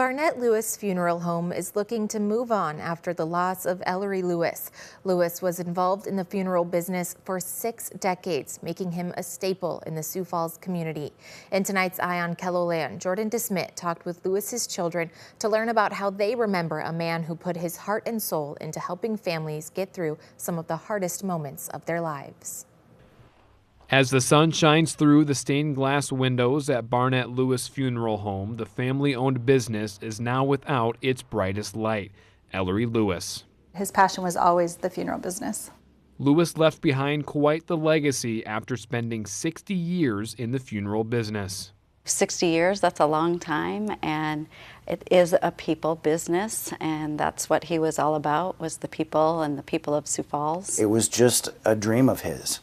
The Barnett Lewis Funeral Home is looking to move on after the loss of Elery Lewis. Lewis was involved in the funeral business for 6 decades, making him a staple in the Sioux Falls community. In tonight's Eye on KELOLAND, Jordan DeSmit talked with Lewis's children to learn about how they remember a man who put his heart and soul into helping families get through some of the hardest moments of their lives. As the sun shines through the stained glass windows at Barnett Lewis Funeral Home, the family-owned business is now without its brightest light. Elery Lewis. His passion was always the funeral business. Lewis left behind quite the legacy after spending 60 years in the funeral business. 60 years, that's a long time, and it is a people business, and that's what he was all about, was the people and the people of Sioux Falls. It was just a dream of his.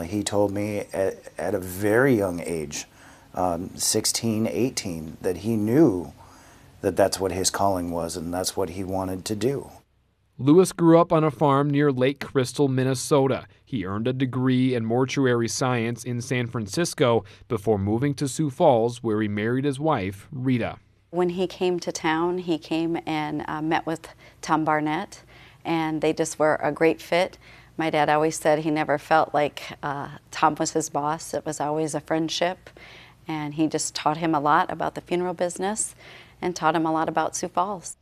He told me at a very young age, 16, 18, that he knew that that's what his calling was and that's what he wanted to do. Lewis grew up on a farm near Lake Crystal, Minnesota. He earned a degree in mortuary science in San Francisco before moving to Sioux Falls, where he married his wife, Rita. When he came to town, he came and met with Tom Barnett, and they just were a great fit. My dad always said he never felt like Tom was his boss. It was always a friendship, and he just taught him a lot about the funeral business and taught him a lot about Sioux Falls.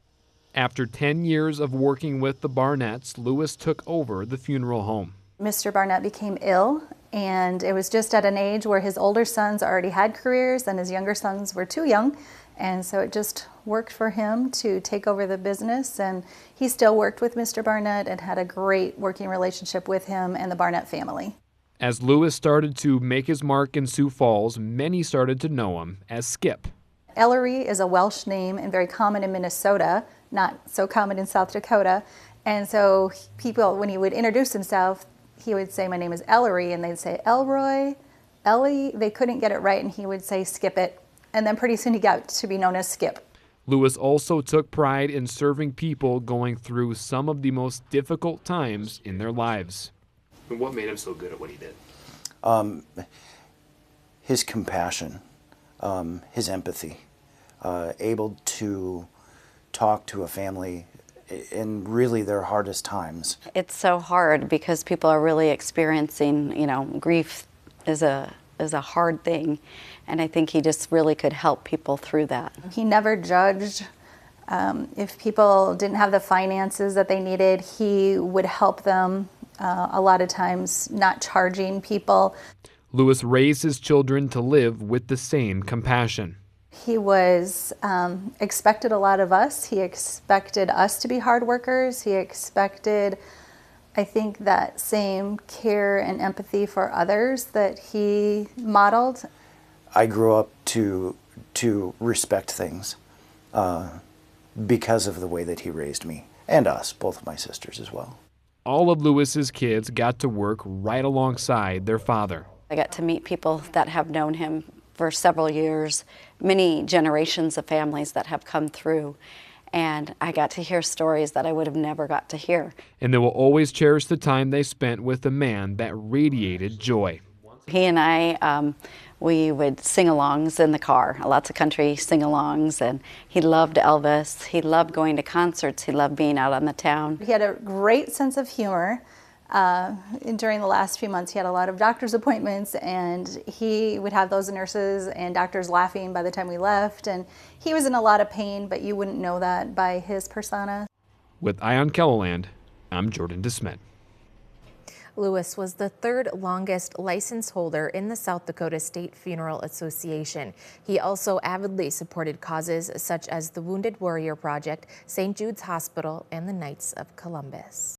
After 10 years of working with the Barnetts, Lewis took over the funeral home. Mr. Barnett became ill, and it was just at an age where his older sons already had careers and his younger sons were too young. And so it just worked for him to take over the business, and he still worked with Mr. Barnett and had a great working relationship with him and the Barnett family. As Lewis started to make his mark in Sioux Falls, many started to know him as Skip. Elery is a Welsh name and very common in Minnesota, not so common in South Dakota. And so people, when he would introduce himself, he would say, "My name is Elery," and they'd say, "Elroy, Ellie." They couldn't get it right, and he would say, "Skip it." And then pretty soon he got to be known as Skip. Lewis also took pride in serving people going through some of the most difficult times in their lives. And what made him so good at what he did? His compassion, his empathy, able to talk to a family in really their hardest times. It's so hard because people are really experiencing, grief is a hard thing, and I think he just really could help people through that. He never judged. If people didn't have the finances that they needed, he would help them, a lot of times not charging people. Lewis raised his children to live with the same compassion. He was expected a lot of us. He expected us to be hard workers. He expected, I think, that same care and empathy for others that he modeled. I grew up to respect things because of the way that he raised me, and us, both of my sisters as well. All of Lewis's kids got to work right alongside their father. I got to meet people that have known him for several years, many generations of families that have come through. And I got to hear stories that I would have never got to hear. And they will always cherish the time they spent with a man that radiated joy. He and I, we would sing-alongs in the car, lots of country sing-alongs, and he loved Elvis. He loved going to concerts. He loved being out on the town. He had a great sense of humor. During the last few months, he had a lot of doctor's appointments, and he would have those nurses and doctors laughing by the time we left. And he was in a lot of pain, but you wouldn't know that by his persona. With Eye on KELOLAND, I'm Jordan DeSmit. Lewis was the third longest license holder in the South Dakota State Funeral Association. He also avidly supported causes such as the Wounded Warrior Project, St. Jude's Hospital, and the Knights of Columbus.